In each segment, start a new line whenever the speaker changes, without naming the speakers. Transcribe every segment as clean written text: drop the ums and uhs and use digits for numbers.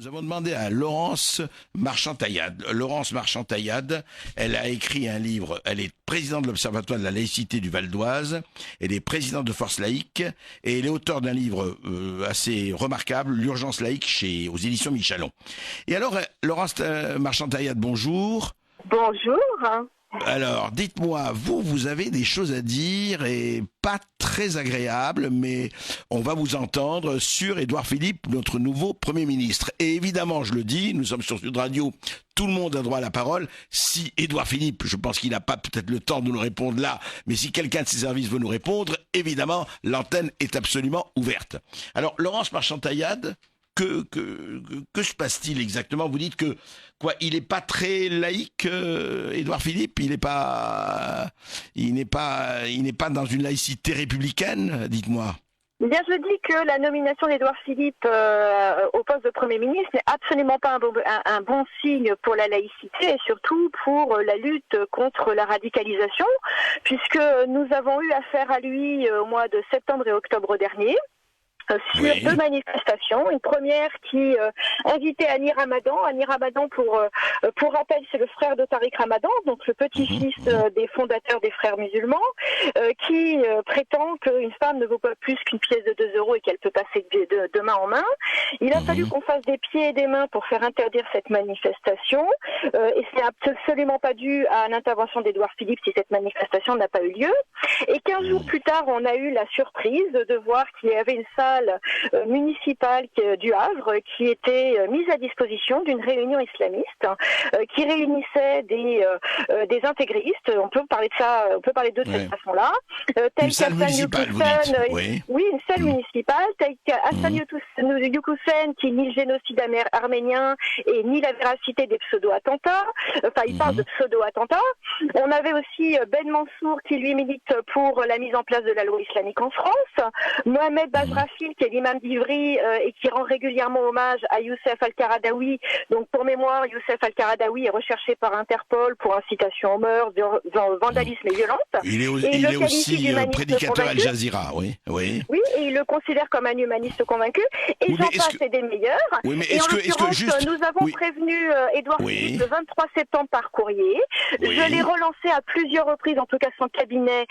Nous avons demandé à Laurence Marchand-Taillade. Laurence Marchand-Taillade, elle a écrit un livre. Elle est présidente de l'Observatoire de la laïcité du Val d'Oise. Elle est présidente de Force laïque et elle est auteure d'un livre assez remarquable, L'urgence laïque, aux éditions Michalon. Et alors, Laurence Marchand-Taillade, bonjour.
Bonjour.
Alors, dites-moi, vous avez des choses à dire et pas très agréables, mais on va vous entendre sur Édouard Philippe, notre nouveau Premier ministre. Et évidemment, je le dis, nous sommes sur Sud Radio, tout le monde a droit à la parole. Si Édouard Philippe, je pense qu'il n'a pas peut-être le temps de nous répondre là, mais si quelqu'un de ses services veut nous répondre, évidemment, l'antenne est absolument ouverte. Alors, Laurence Marchand-Taillade, que se passe-t-il exactement? Vous dites que il n'est pas très laïque, Édouard Philippe. Il n'est pas dans une laïcité républicaine. Dites-moi.
Bien, je dis que la nomination d'Édouard Philippe au poste de Premier ministre n'est absolument pas un bon signe pour la laïcité et surtout pour la lutte contre la radicalisation, puisque nous avons eu affaire à lui au mois de septembre et octobre dernier. Sur deux manifestations. Une première qui invitait Annie Ramadan. Annie Ramadan, pour rappel, c'est le frère de Tariq Ramadan, donc le petit-fils des fondateurs des Frères musulmans, qui prétend qu'une femme ne vaut pas plus qu'une pièce de 2 euros et qu'elle peut passer de main en main. Il a fallu qu'on fasse des pieds et des mains pour faire interdire cette manifestation, et c'est absolument pas dû à l'intervention d'Édouard Philippe si cette manifestation n'a pas eu lieu. Et 15 jours plus tard, on a eu la surprise de voir qu'il y avait une salle municipale du Havre qui était mise à disposition d'une réunion islamiste qui réunissait des intégristes. On peut parler de ça, on peut parler d'eux de cette façon-là.
Une salle municipale, vous dites.
Oui, une salle municipale, telle qu'Hassan Youkusen, qui nie le génocide arménien et nie la véracité des pseudo-attentats. Enfin, il parle de pseudo-attentats. On avait aussi Ben Mansour qui lui milite pour la mise en place de la loi islamique en France. Mohamed Bajrafil, qui est l'imam d'Ivry et qui rend régulièrement hommage à Youssef Al-Qaradawi. Donc, pour mémoire, Youssef Al-Qaradawi est recherché par Interpol pour incitation aux mœurs, vandalisme et violence.
Il est aussi prédicateur Al Jazeera, oui. Oui,
et il le considère comme un humaniste convaincu. Et j'en passe, c'est des meilleurs.
Oui, mais
et en l'occurrence, nous avons prévenu Édouard Philippe le 23 septembre par courrier. Je l'ai relancé à plusieurs reprises, en tout cas son cabinet,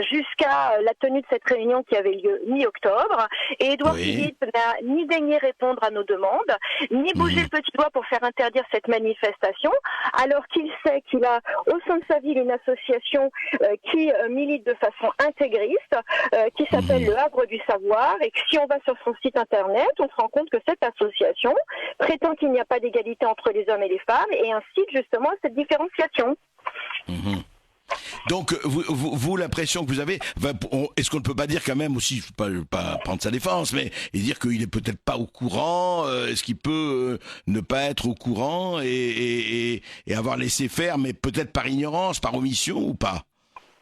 jusqu'à la tenue de cette réunion qui avait lieu mi-octobre. Et Édouard Philippe n'a ni daigné répondre à nos demandes, ni bougé le petit doigt pour faire interdire cette manifestation, alors qu'il sait qu'il a au sein de sa ville une association qui milite de façon intégriste, qui s'appelle le Havre du Savoir, et que si on va sur son site internet, on se rend compte que cette association prétend qu'il n'y a pas d'égalité entre les hommes et les femmes et incite justement à cette différenciation.
Donc, vous l'impression que vous avez, est-ce qu'on ne peut pas dire quand même aussi, je ne peux pas prendre sa défense, mais et dire qu'il est peut-être pas au courant, est-ce qu'il peut ne pas être au courant et avoir laissé faire, mais peut-être par ignorance, par omission ou pas?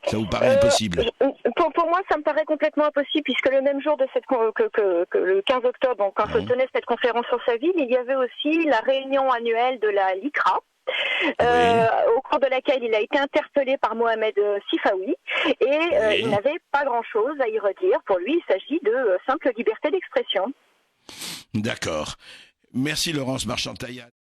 Ça vous paraît impossible?
Pour moi, ça me paraît complètement impossible, puisque le même jour de que le 15 octobre, donc, quand se tenait cette conférence sur sa ville, il y avait aussi la réunion annuelle de la LICRA, au cours de laquelle il a été interpellé par Mohamed Sifawi et il n'avait pas grand-chose à y redire. Pour lui, il s'agit de simple liberté d'expression.
D'accord. Merci Laurence Marchand-Taillade.